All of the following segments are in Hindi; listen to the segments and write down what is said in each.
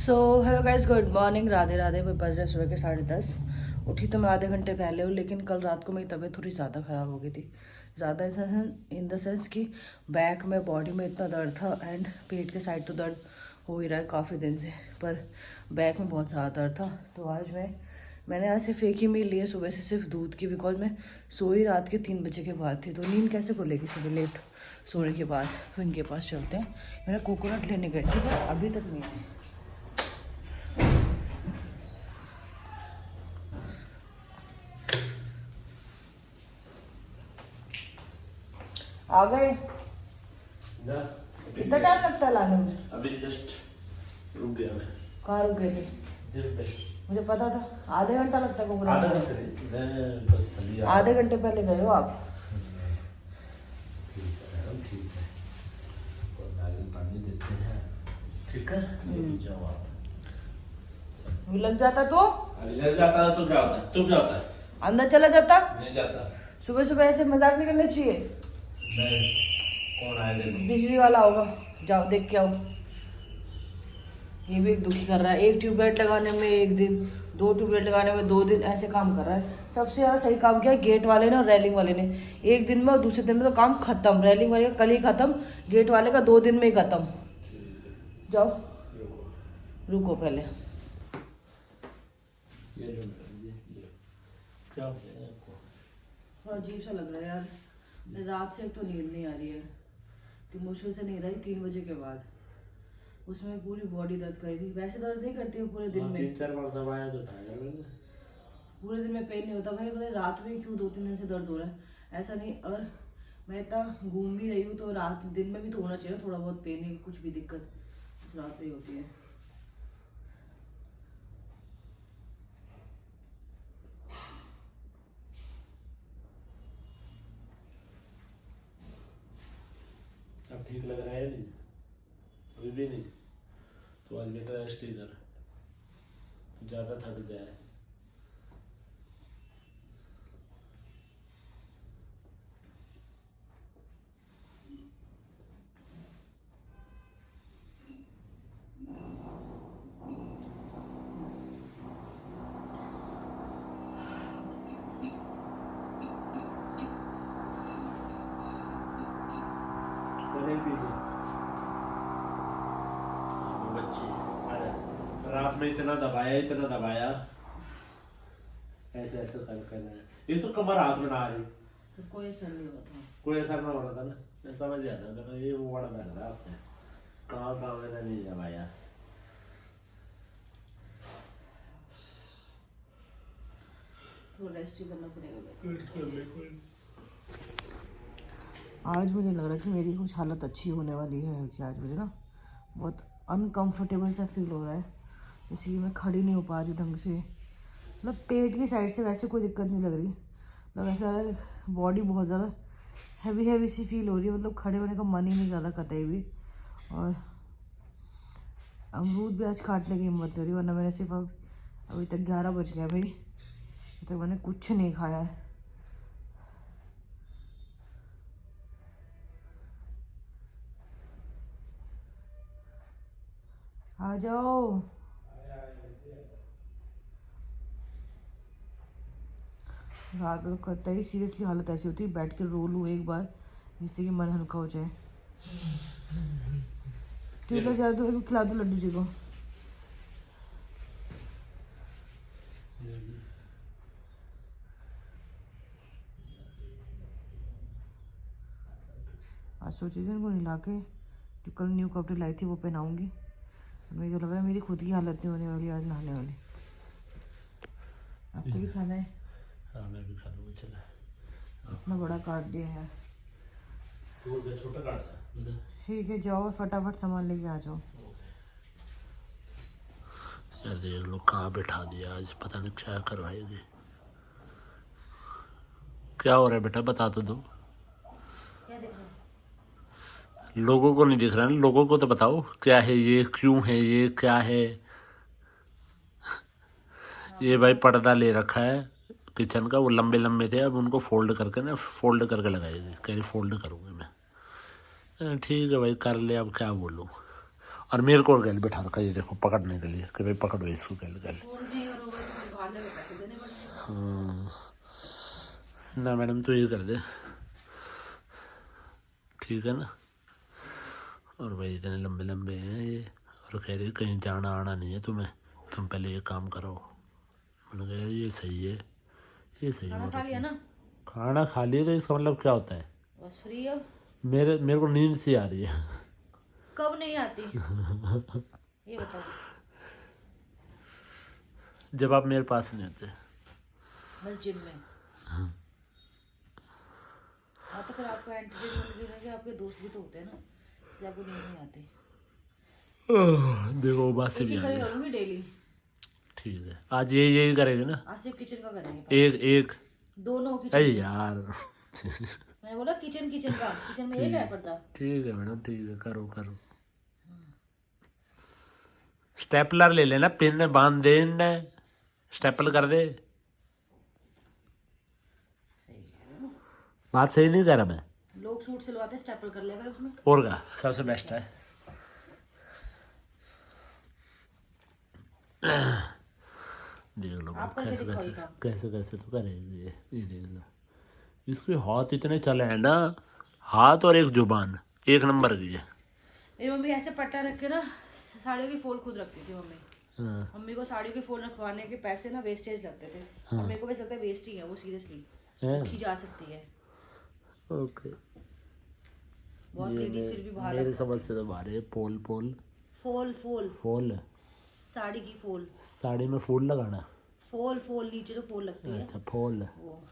So hello guys, good morning, Radhe Radhe. मैं बज रहे सुबह के 10:30। उठी तो मैं आधे घंटे पहले हूँ, लेकिन कल रात को मेरी तबीयत थोड़ी ज़्यादा ख़राब हो गई थी। ज़्यादा इन द सेंस कि बैक में, बॉडी में इतना दर्द था, एंड पेट के साइड तो दर्द हो ही रहा है काफ़ी दिन से, पर बैक में बहुत ज़्यादा दर्द था। तो आज मैंने आज सिर्फ एक ही मील ली है सुबह से, सिर्फ दूध की, बिकॉज मैं सोई रात के 3 बजे के बाद थी, तो नींद कैसे खुलेगी सुबह लेट सोने के बाद। तो इनके पास चलते हैं। मैंने कोकोनट लेने गए थे पर अभी तक नहीं आई। आ गए? कितना टाइम लगता है लाने में? अभी जस्ट रुक गया मैं। कहाँ रुक गए थे? जिम पे। मुझे पता था आधे घंटा लगता है कोकोनट। आधा घंटे नहीं, मैं बस अभी आधे घंटे पहले गए हो आप? ठीक है मैडम, ठीक है। और आगे पानी देते हैं, ठीक है। जाओ आप। लग जाता तो? अभी लग जाता है तो क्या होता है? तो क्या होता है? अंदर चला जाता? नहीं जाता। सुबह सुबह ऐसे मजाक नहीं करना चाहिए। नहीं, कौन आया देखो? बिजली वाला होगा, जाओ देख के आओ। ये भी एक दुखी कर रहा है, एक ट्यूबलाइट लगाने में 1 दिन, 2 ट्यूबलाइट लगाने में 2 दिन, ऐसे काम कर रहा है। सबसे ज़्यादा सही काम किया गेट वाले ने और रेलिंग वाले ने। 1 दिन में और दूसरे दिन में तो काम खत्म। रेलिंग वाले का कल ही खत्म, गेट वाले का 2 दिन में ही खत्म। जाओ रुको पहले। ये लो मैडम, ये क्या हो गया आपको? अजीब सा लग रहा है यार, रात से तो नींद नहीं आ रही है। तो मुश्किल से नींद आई 3 बजे के बाद। उसमें पूरी बॉडी दर्द कर रही थी। वैसे दर्द नहीं करती है पूरे दिन में, 3-4 बार दबाया तो था यार मैंने। पूरे दिन में पेन नहीं होता भाई। पता नहीं रात में क्यों 2-3 दिन से दर्द हो रहा है, ऐसा नहीं। अगर मैं इतना घूम भी रही हूँ तो रात दिन में भी तो होना चाहिए थोड़ा बहुत पेन है, कुछ भी दिक्कत बस रात में ही होती है। अब ठीक लग रहा है नहीं? अभी भी नहीं? तो आज बेटा रेस्ट ही कर, ज़्यादा थक गया है। रात में इतना दबाया, ऐसे ऐसे कर ये तो कमर हाथ में ना आ रही। तो कोई असर नहीं हुआ था, कोई असर ना हो रहा था ना, मैं समझ गया था। मैंने ये वो बड़ा कर रहा आपने कहाँ मैंने नहीं दबाया। तो रेस्ट ही करना पड़ेगा। आज मुझे लग रहा है कि मेरी कुछ हालत अच्छी होने वाली है, कि आज मुझे ना बहुत अनकंफर्टेबल सा फील हो रहा है, इसलिए मैं खड़ी नहीं हो पा रही ढंग से। मतलब पेट की साइड से वैसे कोई दिक्कत नहीं लग रही, मतलब ऐसा बॉडी बहुत ज़्यादा हैवी सी फील हो रही है। मतलब खड़े होने का मन ही नहीं ज़्यादा कतई भी। और अमरूद भी आज काटने की हिम्मत हो रही, वरना मैंने सिर्फ अभी तक 11 बज गया भाई, अभी तक मैंने कुछ नहीं खाया है। आ जाओ। रात में कतई सीरियसली हालत ऐसी होती है, बैठ के रो लूँ एक बार जिससे कि मन हल्का हो जाए। ट्यूबलाइट ज़्यादा तो खिला दो लड्डू जी को। आज सोची थी इनको नहला के जो कल न्यू कपड़े लाई थी वो पहनाऊंगी। मुझे तो लग रहा है मेरी खुद की हालत नहीं होने वाली आज नहाने वाली। आपको भी खाना है? हाँ मैं भी खा लूँगा, चला। इतना बड़ा काट दिया है। तो छोटा काटता है। ठीक है, जाओ फटाफट सामान लेके आ जाओ। यार देख लो कहाँ बैठा दिया, आज पता नहीं क्या करवाएगी। क्या हो रहा है बेटा, बता तो दो। क्या दिख रहा है? लोगों को नहीं दिख रहा है, लोगों को तो बताओ क्या है ये, क्यों है ये, क्या है ये। भाई पर्दा ले रखा है किचन का, वो लंबे लंबे थे, अब उनको फोल्ड करके लगाएगी। कह रही फोल्ड करूँगी मैं। ठीक है भाई कर ले, अब क्या बोलूँ। और मेरे को गैल बैठा रखा ये देखो पकड़ने के लिए कि भाई पकड़ो इसको गैल गैल। हाँ ना मैडम तो ये कर दे, ठीक है ना। और भाई इतने लंबे लंबे हैं ये, और कह रहे कहीं जाना आना नहीं है तुम्हें, तुम पहले ये काम करो। मैंने कहा ये सही है, ये सही है। खाना खा लिया ना? खाना खा लिया तो इसका मतलब क्या होता है? बस फ्री हो? मेरे को नींद सी आ रही है। कब नहीं आती ये बताओ। जब आप मेरे पास नहीं होते। मस्जिद में। हाँ तो फिर आपको एंटरटेनमेंट के लिए आपके दोस्त भी तो होते हैं ना, कि आपको नींद नहीं आती। देखो बात से भी आ गई। करूँगी डेली। ठीक है आज यही करेंगे ना। आज सिर्फ किचन का करेंगे। एक दोनों अरे किचन। यार मैंने बोला किचन का, किचन में एक है पर्दा। ठीक है मैडम ठीक है, करो करो। स्टेपलर ले लेना, पिन बांध दे, स्टेपल कर दे। बात सही नहीं कर रहा मैं। लोग सूट सिलवाते हैं स्टेपल कर लेगा उसमें। और का सबसे बेस्ट है। देख लो कैसे कैसे कैसे कैसे तो करेगी ये देख लो। इसके हाथ इतने चले हैं ना, हाथ और एक जुबान एक नंबर की है। मेरी मम्मी ऐसे पट्टा रख के ना साड़ियों की फोल्ड खुद रखती थी मम्मी। हाँ। मम्मी को साड़ियों की फोल्ड रखवाने के पैसे ना वेस्टेज लगते थे। हाँ। और मेरे को वैसे लगता है वेस्ट ही है वो, सीरियसली रखी जा सकती है। ओके बहुत लेडीज फिर भी बाहर मेरी समझ से तो बाहर है। पोल पोल फोल फोल फोल साड़ी की फोल, साड़ी में फूल लगाना। फोल फोल नीचे तो फोल लगती है। अच्छा फोल वो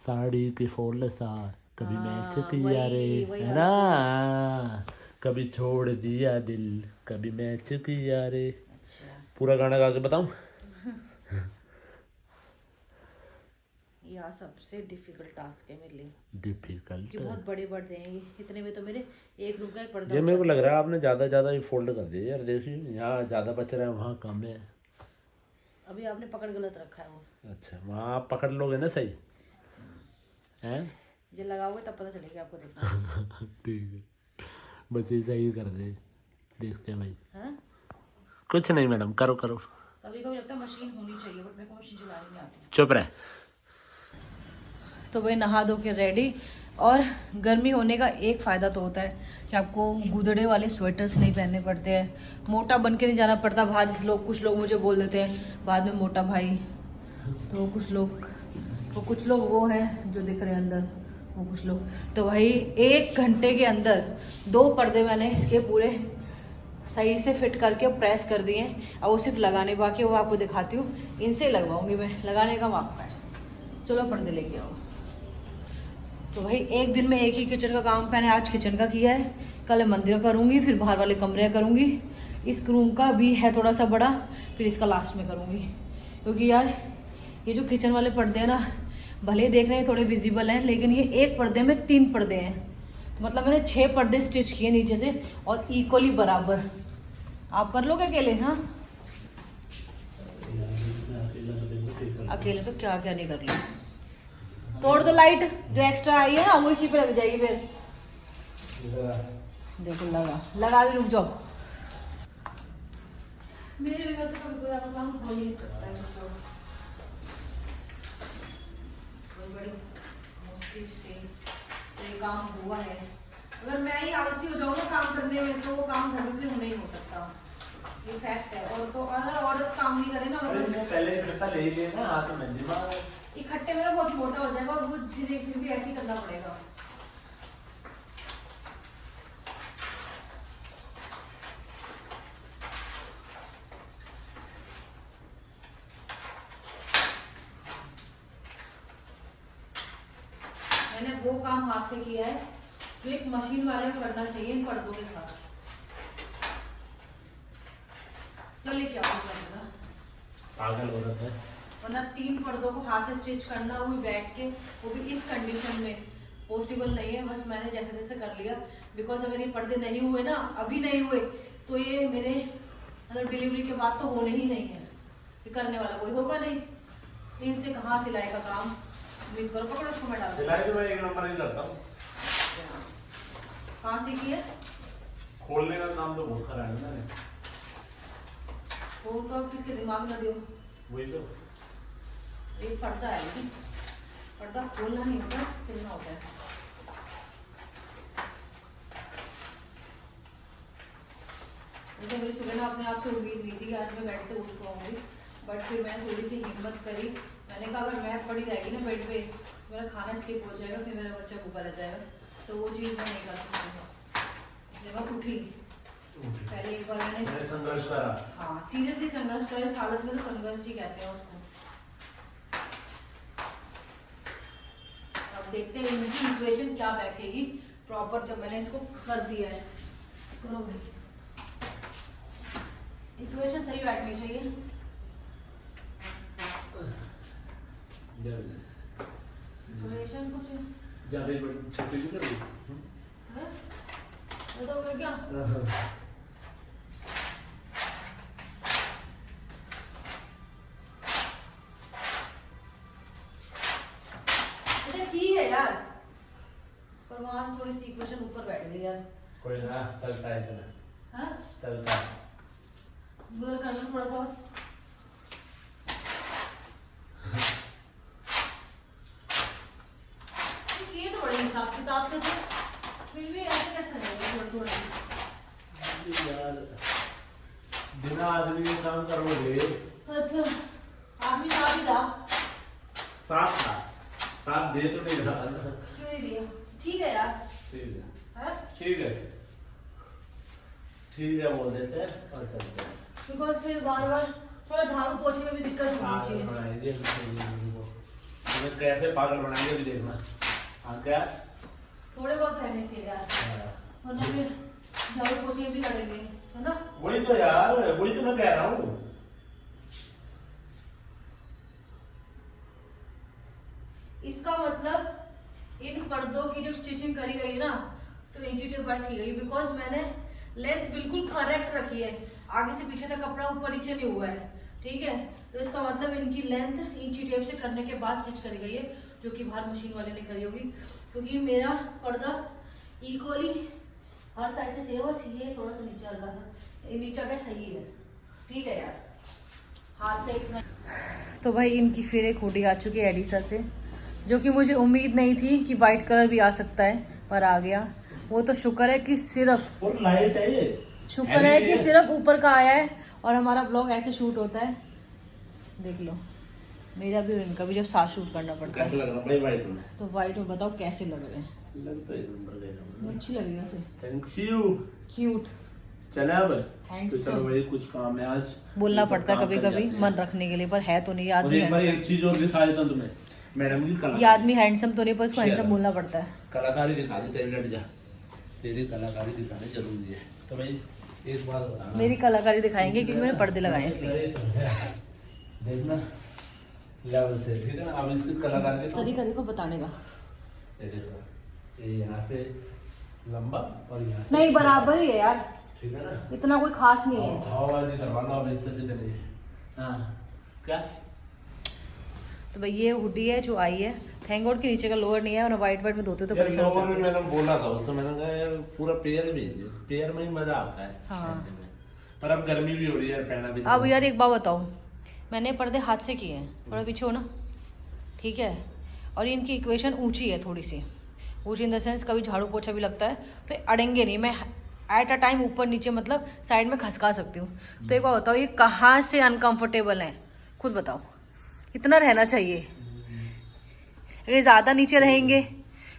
साड़ी की फोल सा कभी मैच किया वही- रे वही है ना, कभी छोड़ दिया दिल कभी मैच किया रे। अच्छा पूरा गाना गा के बताऊं? यार सबसे डिफिकल्ट टास्क है मेरे लिए, डिफिकल्ट कि बहुत बड़े पर्दे हैं ये। इतने में तो मेरे एक रूम का ही पर्दा ये मेरे को होता लग रहा है आपने ज्यादा ही फोल्ड कर दिया यार। देखिए यहाँ ज्यादा बच रहा है, वहाँ कम है। है। अभी आपने पकड़ गलत रखा है वो। अच्छा वहाँ आप पकड़ लोगे ना सही हैं? जो लगाओगे तब पता चलेगा आपको, देखना। ठीक है बस ये सही कर दे, देखते हैं भाई। हाँ कुछ नहीं मैडम, करो करो। कभी कभी लगता है मशीन होनी चाहिए, बट मेरे को मशीन चलानी नहीं आती। चुप रहे। तो भाई नहा धो के रेडी। और गर्मी होने का एक फ़ायदा तो होता है कि आपको गुदड़े वाले स्वेटर्स नहीं पहनने पड़ते हैं, मोटा बन के नहीं जाना पड़ता बाहर। कुछ लोग मुझे बोल देते हैं बाद में मोटा भाई, तो कुछ लोग वो हैं जो दिख रहे हैं अंदर, वो कुछ लोग। तो भाई 1 घंटे के अंदर 2 पर्दे मैंने इसके पूरे सही से फिट करके प्रेस कर दिए। अब वो सिर्फ लगाने बाकी, वो आपको दिखाती हूँ। इनसे लगवाऊंगी मैं, लगाने का वाक़ है। चलो पर्दे लेके आओ। तो भाई एक दिन में एक ही किचन का काम मैंने आज किचन का किया है, कल मंदिर करूँगी, फिर बाहर वाले कमरे करूँगी। इस रूम का भी है थोड़ा सा बड़ा, फिर इसका लास्ट में करूँगी। क्योंकि यार ये जो किचन वाले पर्दे हैं ना, भले देखने में थोड़े विजिबल हैं, लेकिन ये एक पर्दे में 3 पर्दे हैं। तो मतलब मैंने 6 पर्दे स्टिच किए नीचे से, और इक्वली बराबर। आप कर लोगे अकेले? हाँ अकेले तो क्या क्या नहीं कर लो। तोड़ दो लाइट जो एक्स्ट्रा आई है ना, वो इसी पे लग जाएगी फिर। देखो लगा दे, रुक जाओ। मेरे बगैर तो कभी कोई आपका काम हो नहीं सकता है। बड़ी मुश्किल से ये काम हुआ है। अगर मैं ही आलसी हो जाऊँ ना काम करने में, तो वो काम घर में फिर नहीं हो सकता। ये फैक्ट है। और तो अगर औरत काम नहीं करे ना, मतलब पहले इकट्ठा ले लिए ना हाथ में, दिमाग इकट्ठे में ना बहुत मोटा हो जाएगा, और वो धीरे फिर भी ऐसे ही करना पड़ेगा। मैंने वो काम हाथ से किया है जो एक मशीन वाले को करना चाहिए इन पर्दों के साथ। तो लेके आओ पागल हो रहा है। वरना 3 पर्दों को हाथ से स्टिच करना, वो भी बैठ के, वो भी इस कंडीशन में पॉसिबल नहीं है। बस मैंने जैसे जैसे कर लिया, बिकॉज अगर ये पर्दे नहीं हुए ना, अभी नहीं हुए, तो ये मेरे मतलब डिलीवरी के बाद तो होने ही नहीं है। ये करने वाला कोई होगा नहीं। इनसे कहाँ सिलाई का काम, उम्मीद करो। पकड़ो उसको, मैं डाल सिलाई तो मैं 1 नंबर ही करता हूँ। कहाँ सीखी है? खोलने का काम तो बहुत खराब है ना। वो तो आप किसके दिमाग में दो, वही तो एक पर्दा है लेकिन पर्दा खोलना नहीं होता, सिलना होता है। मुझे मेरी सुबह ना अपने आप से उम्मीद नहीं थी कि आज मैं बेड से उठ पाऊंगी, बट फिर मैंने थोड़ी सी हिम्मत करी। मैंने कहा अगर मैं पड़ी रहेगी ना बेड पे, मेरा खाना स्किप हो जाएगा, फिर मेरा बच्चा भूखा रह जाएगा, तो वो चीज़ मैं नहीं कर सकती हूँ, इसलिए मैं उठी। पहले एक बार मैंने संघर्ष करा। हाँ सीरियसली संघर्ष करा, इस हालत में तो संघर्ष ही कहते हैं उसको। अब देखते हैं इनकी इक्वेशन क्या बैठेगी प्रॉपर जब मैंने इसको कर दिया है। करो भाई, इक्वेशन सही बैठनी चाहिए। इक्वेशन कुछ ज्यादा छुट्टी नहीं कर दी है बताओगे क्या? ठीक है यार, पर वहां से थोड़ी सी इक्वेशन ऊपर बैठ गई यार। कोई ना, चलता है इतना। हाँ चलता है। उधर कर लो थोड़ा सा और। ये तो बड़े हिसाब किताब से थे, फिर भी ऐसे कैसे रहेगा थोड़ा थोड़ा यार बिना आदमी के काम करोगे। अच्छा आदमी साथ ही था, साथ था, साथ दे तो नहीं रहा। क्यों नहीं दिया? ठीक है यार, ठीक है हाँ ठीक है ठीक है बोल देते हैं और चलते हैं। बिकॉज फिर बार बार थोड़ा झाड़ू पोछे में भी दिक्कत होनी चाहिए। बनाएंगे तुम्हें कैसे पागल बनाएंगे भी देखना। हाँ क्या थोड़े बहुत रहने चाहिए यार, वरना फिर झाड़ू पोछे में भी करेंगे, है ना? वही तो यार, वही तो मैं कह रहा हूँ। इसका मतलब इन पर्दों की जब स्टिचिंग करी गई है ना, तो इंची टेप वाइज की गई, बिकॉज मैंने लेंथ बिल्कुल करेक्ट रखी है, आगे से पीछे तक कपड़ा ऊपर नीचे नहीं हुआ है, ठीक है? तो इसका मतलब इनकी लेंथ इंची टेप से करने के बाद स्टिच करी गई है, जो कि बाहर मशीन वाले ने करी होगी, क्योंकि मेरा पर्दा इक्वली हर साइड से सेम, बस ये थोड़ा सा नीचे हल्का सा, ये नीचे का सही है, ठीक है यार, हाथ से इतना। तो भाई इनकी फिर एक हुडी आ चुकी है एडिसा से, जो कि मुझे उम्मीद नहीं थी कि वाइट कलर भी आ सकता है, पर आ गया। वो तो शुक्र है कि सिर्फ और लाइट है ये, शुक्र है कि सिर्फ ऊपर का आया है, और हमारा ब्लॉग ऐसे शूट होता है, देख लो मेरा भी और इनका भी जब साथ शूट करना पड़ता कैसे है। लग रहा भाई वाइट में? तो वाइट में बताओ कैसे लग रहे हैं? लग तो एक नंबर गया। अच्छी लग रही है वैसे, थैंक यू। क्यूट, चले अब Handsome. तो चलो भाई, कुछ काम है आज, बोलना एक पड़ता है काम कभी कर कभी जाते हैं। मन रखने के लिए, पर है तो नहीं और एक बार आदमी। एक चीज और दिखा देता हूं तुम्हें, मैडम की ये आदमी हैंडसम तो नहीं, पर उसको हैंडसम बोलना पड़ता है। कलाकारी दिखा दी तेरी, लट जा, तेरी कलाकारी दिखानी जरूरी है। तो भाई एक बात बताना, मेरी कलाकारी दिखाएंगे क्योंकि मैंने पर्दे लगाए हैं इसलिए। देखना लेवल से, ठीक है ना? अब इसकी कलाकारी दिखाओ। तरीका देखो बताने का, ये देखो, ये यहाँ से लंबा और यहाँ से नहीं बराबर ही है यार, ठीक है ना? इतना कोई खास नहीं है। हवाबाजी करवाना अब इससे कितनी है? हाँ क्या? तो भाई ये हुडी है जो आई है, थैंक गॉड के नीचे का लोअर नहीं है, और वाइट वाइट में धोते तो यार परेशान लोगों हो ने जाते। मैंने बोला था उससे, मैंने कहा यार पूरा पेयर भेजिए, पेयर में ही मजा आता है हाँ। पहनने में। पर अब गर्मी भी हो रही है यार, पहना भी अब यार एक बात बताओ, मैंने पर्दे हाथ से किए हैं, थोड़ा पीछे हो ना, ठीक है? और इनकी इक्वेशन ऊंची है, थोड़ी सी ऊंची इन द सेंस, कभी झाड़ू पोछा भी लगता है तो ये अड़ेंगे नहीं, मैं एट अ टाइम ऊपर नीचे मतलब साइड में खसका सकती हूँ। तो एक बात बताओ, ये कहाँ से अनकंफर्टेबल है खुद बताओ? इतना रहना चाहिए, अगर ज़्यादा नीचे रहेंगे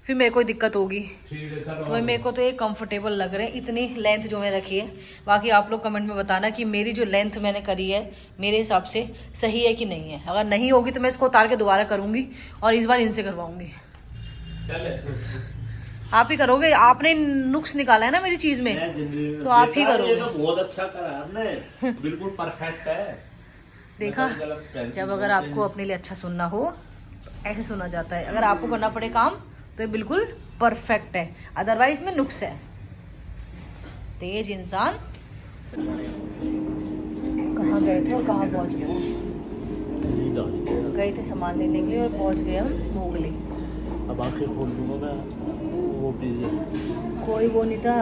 फिर मेरे को दिक्कत होगी। ठीक है चलो। तो भाई मेरे को तो ये कंफर्टेबल लग रहे हैं, इतनी लेंथ जो मैं रखी है। बाकी आप लोग कमेंट में बताना कि मेरी जो लेंथ मैंने करी है मेरे हिसाब से सही है कि नहीं है। अगर नहीं होगी तो मैं इसको उतार के दोबारा करूंगी और इस बार इनसे करवाऊंगी। चले आप ही करोगे, आपने नुक्स निकाला है ना मेरी चीज में, तो आप ही करोगे। ये तो बहुत अच्छा करा आपने, बिल्कुल परफेक्ट है। देखा, मैं गलत पहन जब अगर आपको अपने लिए अच्छा सुनना हो तो ऐसे सुना जाता है। अगर आपको करना पड़े काम तो ये बिल्कुल परफेक्ट है, अदरवाइज में नुक्स है। तेज इंसान कहाँ गए थे और कहाँ पहुँच गए थे सामान लेने के लिए, और पहुँच गए हम मोगली। अब आंखें खोल दूंगा मैं, वो पीजिए। कोई वो नहीं था,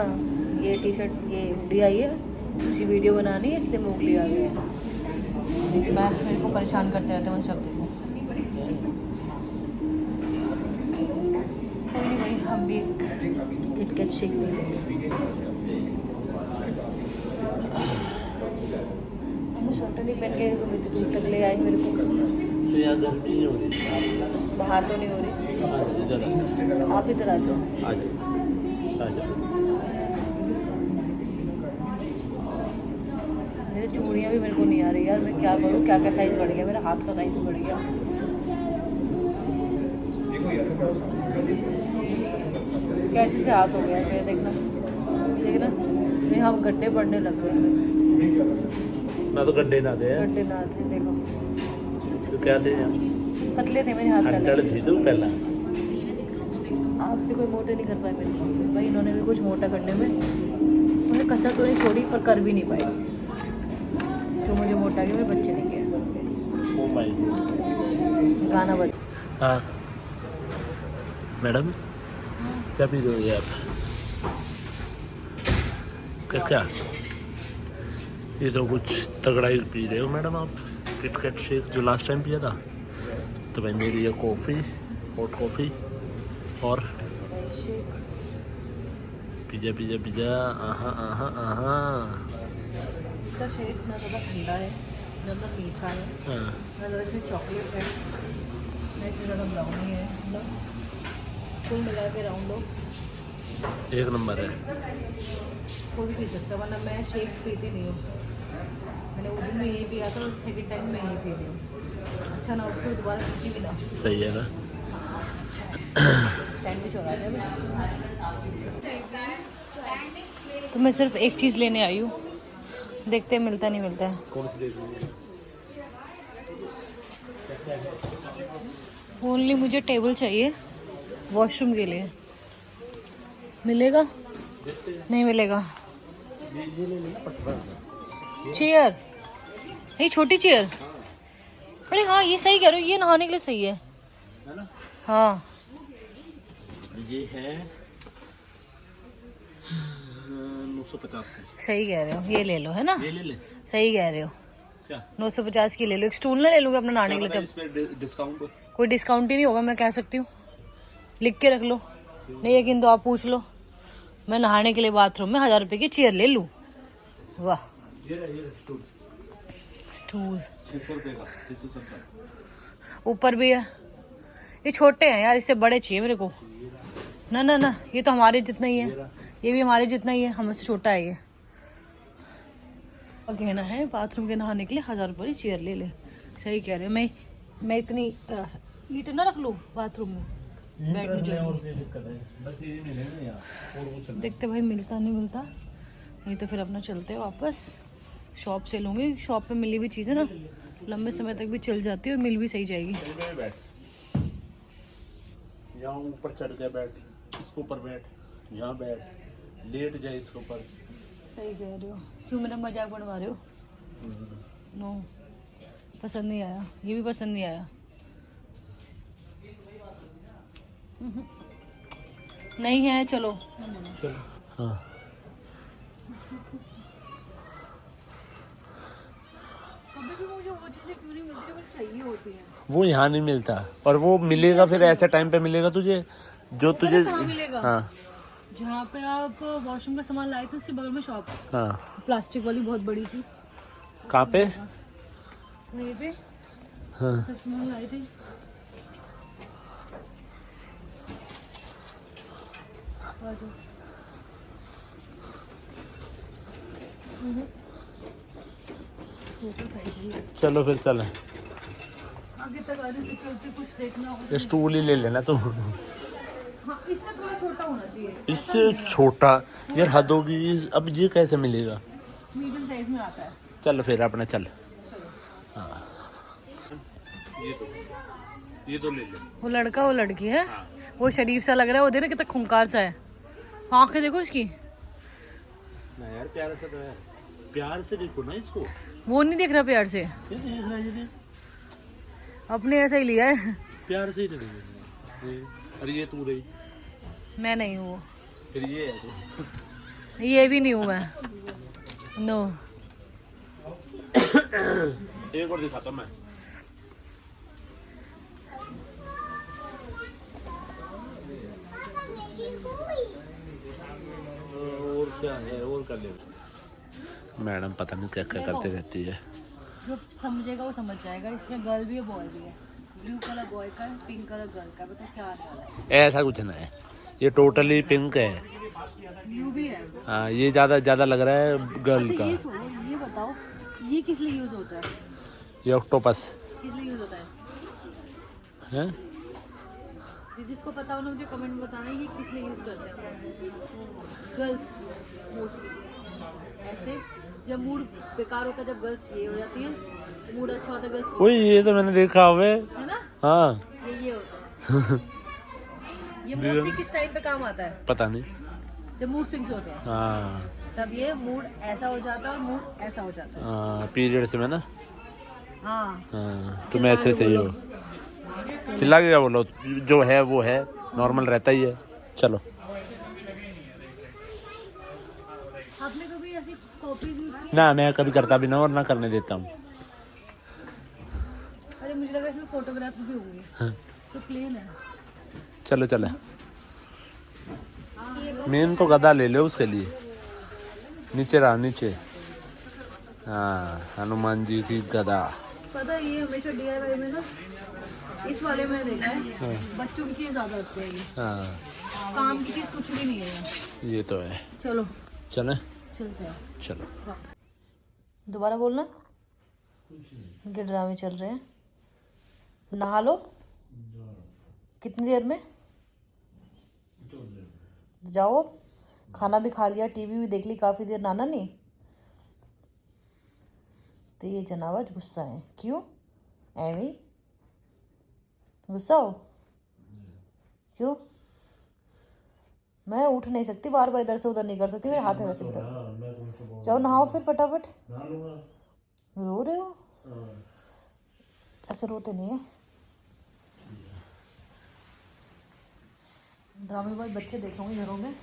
ये टी शर्ट ये हुडी आई है, उसकी वीडियो बनानी है इसलिए मोगली आ गया है। मेरे को परेशान करते रहते हैं सब दिन। कोई नहीं भाई, हम भी किटकैट शेक ले लेंगे। स्वेटर नहीं पहन के स्वेटर ले आए मेरे को। यहाँ गर्मी नहीं हो रही, बाहर तो नहीं हो रही। आप इधर आ जाओ। मेरी चूड़ियाँ भी मेरे को नहीं आ रही यार, मैं क्या करूँ, क्या क्या साइज बढ़ गया, मेरा हाथ का साइज बढ़ गया। कैसे से हाथ हो गया मेरा, देखना देखना, मेरे हाथ गड्ढे पड़ने लग गए। ना तो गड्ढे ना थे, गड्ढे ना थे, देखो तो क्या थे, पतले थे मेरे हाथ। थी तो पहला। आप भी कोई मोटे नहीं कर पाए मेरे को भाई, इन्होंने भी कुछ मोटा करने में मुझे कसर तो नहीं छोड़ी, पर कर भी नहीं पाई। तो मुझे मोटा गया, मेरे बच्चे नहीं गए। Oh my God. गाना बज। हाँ मैडम, क्या पी रहे हो ये आप? क्या ये तो कुछ तगड़ा ही पी रहे हो मैडम आप। किटकैट शेक जो लास्ट टाइम पिया था। तो भाई मेरी ये कॉफ़ी, हॉट कॉफ़ी और पिज़्ज़ा पिज़्ज़ा पिज़्ज़ा। आहा आहा आहा। इसका शेक ना ज़्यादा ठंडा है, ना ज़्यादा मीठा है, हाँ ना ज़्यादा इसमें चॉकलेट है, ना इसमें ज़्यादा ब्राउनी है। मतलब फुल मिला के राउंड लो, एक नंबर है। कोई भी पी सकता, वरना मैं शेक्स पीती नहीं हूँ। मैंने उस दिन में यही पिया था और सेकेंड टाइम में यही पी रही हूँ। अच्छा ना उसको दोबारा पीती भी ना। सही है ना। सैंडविच हो रहा है। तो मैं सिर्फ एक चीज़ लेने आई हूँ, देखते हैं मिलता नहीं मिलता है। कौन सी देख रही है? ओनली मुझे टेबल चाहिए वॉशरूम के लिए। मिलेगा? नहीं मिलेगा। चेयर, ये छोटी चेयर। अरे हाँ ये सही कह रहे हो, ये नहाने के लिए सही है ना? हाँ ये है 950 है। सही कह रहे हो, ये ले लो, है ना? ये ले ले। सही कह रहे हो, क्या 950 की ले लो। एक स्टूल ना ले लूँगी अपना नहाने के लिए। इस पे डिस्काउंट हो? कोई डिस्काउंट ही नहीं होगा, मैं कह सकती हूँ। लिख के रख लो, नहीं यकीन तो आप पूछ लो। मैं नहाने के लिए बाथरूम में 1000 रुपये की चेयर ले लूँ। वाह, ये स्टूल 600 रुपये का, 670। ऊपर भी है। ये छोटे हैं यार, इससे बड़े चाहिए मेरे को। ना ना ना, ये तो हमारे जितना ही है, ये भी हमारे जितना ही है, हमसे छोटा है ये। और कहना है बाथरूम के नहाने के लिए 1000 रुपये की चेयर ले ले। सही कह रहे हो। मैं इतनी ईट ना रख लूँ बाथरूम में, बैठने जाएगी। देखते भाई मिलता नहीं मिलता, नहीं तो फिर अपना चलते हैं वापस। शॉप से लूँगी, शॉप पे मिली हुई चीज़ें ना लंबे समय तक भी चल जाती है और मिल भी सही जाएगी। यहाँ ऊपर चढ़ गया, बैठ इसके ऊपर बैठ, यहाँ बैठ, लेट जाए इसके ऊपर। सही कह रहे हो। क्यों मेरा मजाक बनवा रहे हो? नो, पसंद नहीं आया, ये भी पसंद नहीं आया। नहीं है, चलो। हाँ कभी भी मुझे वो चीज़ें क्यों नहीं मिलती जो मुझे चाहिए होती हैं। वो यहाँ नहीं मिलता, और वो मिलेगा फिर ऐसे टाइम पे मिलेगा तुझे, जो तुझे कहाँ मिलेगा? हाँ जहाँ पे आप वॉशरूम का सामान लाए थे उसके बगल में शॉप है, हाँ। प्लास्टिक वाली बहुत बड़ी सी। कहाँ पे? वहीं पे हाँ सब सामान लाए थे। चलो फिर चलें। आगे तक आ रही चलते कुछ देखना होगा। ये स्टूल ही ले लेना तुम। हाँ, इससे थोड़ा छोटा होना चाहिए। इससे छोटा यार हद होगी। अब ये कैसे मिलेगा? मीडियम साइज में आता है। चलो फिर अपना चल। हाँ ये तो ले ले। वो लड़का वो लड़की है। वो शरीफ सा लग रहा है, वो देखना कितना खूंखार सा है। आंखें देखो इसकी। ना यार प्यार से तो है, प्यार से देखो ना इसको। वो नहीं देख रहा प्यार से, ये देख रहा है, ये देख। अपने ऐसा ही लिया है। प्यार से ही तो देख। अरे ये तू रही, मैं नहीं हूँ। फिर ये है तो। ये भी नहीं हूँ मैं, नो। एक और दिखाता हूँ मैं। और क्या है, और कर ले। मैडम पता नहीं क्या क्या करते रहती है। जो समझेगा वो समझ जाएगा। इसमें गर्ल भी है बॉय भी है। ब्लू कलर बॉय का है, पिंक कलर गर्ल का है। बताओ क्या आने वाला है? ऐसा कुछ नहीं है, ये टोटली पिंक है। ब्लू भी है। हाँ, ये ज्यादा लग रहा है गर्ल अच्छा का। ये छोड़ो, ये बताओ ये किस लिए यूज होता है? ये ऑक्टोपस किस लिए यूज होता है? है। जिसको पता हो ना मुझे कमेंट में बताना ये किस लिए यूज करते हैं गर्ल्स मोस्टली। ऐसे जब मूड बेकार होता है, जब गर्ल्स ये हो जाती है, मूड अच्छा होता है गर्ल्स वही, ये तो मैंने देखा हुआ है ना। हाँ। ये होता है। ये मोस्टली किस टाइम पे काम आता है? पता नहीं। जब मूड स्विंग्स होते हैं हाँ तब ये मूड ऐसा हो जाता है और मूड ऐसा हो जाता है। हाँ, पीरियड से में ना। हाँ हाँ, तुम ऐसे सही हो। चिल्ला के क्या बोलो, जो है वो है, नॉर्मल रहता ही है। चलो। आपने कभी ऐसी कॉपी यूज की? ना, मैं कभी करता भी ना और ना करने देता हूँ। अरे मुझे लगा इसमें फोटोग्राफी भी होगी। हाँ। तो प्लेन है। चलो चले। मेन तो गदा ले लो उसके लिए। नीचे रहा, नीचे। हाँ, हनुमान जी की गदा। पता है ये हमेशा DIY में ना, इस वाले में देखा है बच्चों की चीज ज्यादा होती है। ये हाँ, काम की चीज कुछ भी नहीं है। ये तो है। चलो चले, चलते हैं। चलो। दोबारा बोलना। इनके ड्रामे चल रहे हैं। नहा लो। कितनी देर में? जाओ, खाना भी खा लिया, टीवी भी देख ली काफी देर, नाना नहीं। तो ये जनावर गुस्सा है क्यों? एवी गुस्सा हो क्यों? मैं उठ नहीं सकती, बार बार इधर से उधर नहीं कर सकती, मेरे हाथ है वैसे उधर। जाओ नहाओ फिर फटाफट। रो रहे हो? ऐसे रोते नहीं है। ड्रामेबाज बच्चे देखे होंगे घरों में,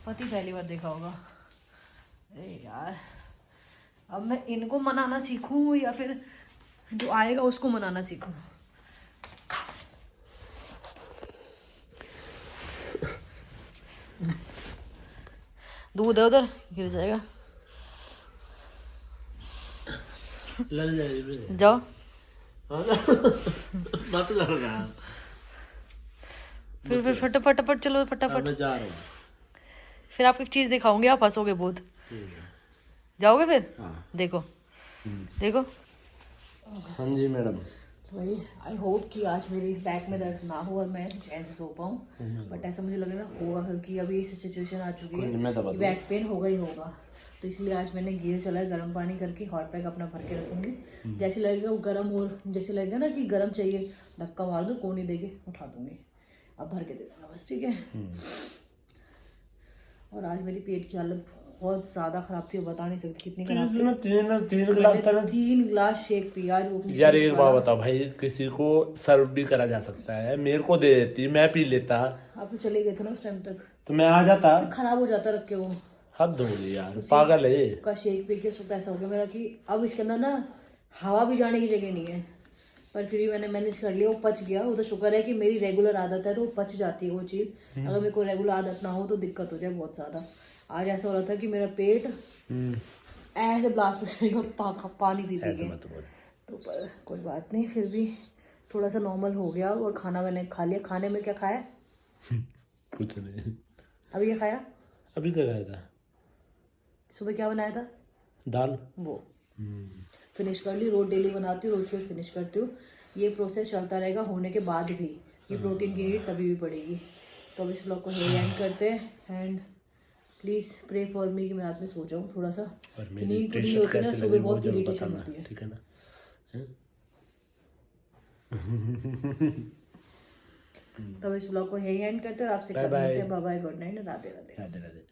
पति पहली बार देखा होगा। अरे यार, अब मैं इनको मनाना सीखूं या फिर जो आएगा उसको मनाना सीखूं? दूध है उधर, गिर जाएगा। लग जाएगी। जाओ। मत कर रहा। फिर फटाफट चलो फटाफट। मैं जा रहा हूँ। फिर आपको एक चीज दिखाऊंगी, आप हंसोगे बहुत। जाओगे फिर? हाँ। देखो देखो। हाँ जी मैडम। तो भाई आई होप कि आज मेरी बैक में दर्द ना हो और मैं चैन से सो पाऊँ, बट ऐसा मुझे लग रहा होगा क्योंकि अभी ऐसी सिचुएशन आ चुकी है कि बैक पेन होगा ही होगा। तो इसलिए आज मैंने गीजर चला है, गर्म पानी करके हॉट पैक अपना भर के रखूंगी। जैसे लगेगा वो गर्म, और जैसे लगेगा ना कि गर्म चाहिए, धक्का मार दो, कोनी देके उठा दूंगी। अब भर के दे देना बस, ठीक है। और आज मेरी पेट की हालत बहुत ज्यादा खराब थी, बता नहीं सकती कितनी खराब थी। तीन गिलास था ना। 3 गिलास शेक पिया आज वो भी। यार एक बात बताओ भाई, किसी को सर्व भी करा जा सकता है, मेरे को दे देती, मैं पी लेता। आप तो चले गए थे ना उस टाइम तक, तो मैं आ जाता। खराब हो जाता रख के वो। हद हो गई यार, पागल है। का शेक पी के सुबह ऐसा हो गया मेरा कि अब इसके अंदर ना हवा भी जाने की जगह नहीं है, पर फिर भी मैंने मैनेज कर लिया, वो पच गया। वो तो शुक्र है कि मेरी रेगुलर आदत है तो वो पच जाती है वो चीज़। अगर मेरे को रेगुलर आदत ना हो तो दिक्कत हो जाए बहुत ज़्यादा। आज ऐसा हो रहा था कि मेरा पेट ऐसे ब्लास्ट हो जाएगा पानी पी पी के। तो पर कोई बात नहीं, फिर भी थोड़ा सा नॉर्मल हो गया। और खाना मैंने खा लिया। खाने में क्या खाया? कुछ नहीं। अभी क्या खाया? अभी क्या खाया था? सुबह क्या बनाया था? दाल। वो फिनिश कर ली। रोज डेली बनाती हूँ, रोज रोज फिनिश करती हूँ। ये प्रोसेस चलता रहेगा होने के बाद भी। ये प्रोटीन की नीड तभी भी पड़ेगी। तो अब इस व्लॉग को यही एंड करते हैं। And please pray for me कि मैं रात में सो जाऊँ थोड़ा सा। नींद पूरी होती है ना, सुबह बहुत इरिटेशन होती है, ठीक है ना। तो इस व्लॉग को यही एंड करते हैं। आपसे bye bye, good night, Radhe Radhe. Radhe Radhe.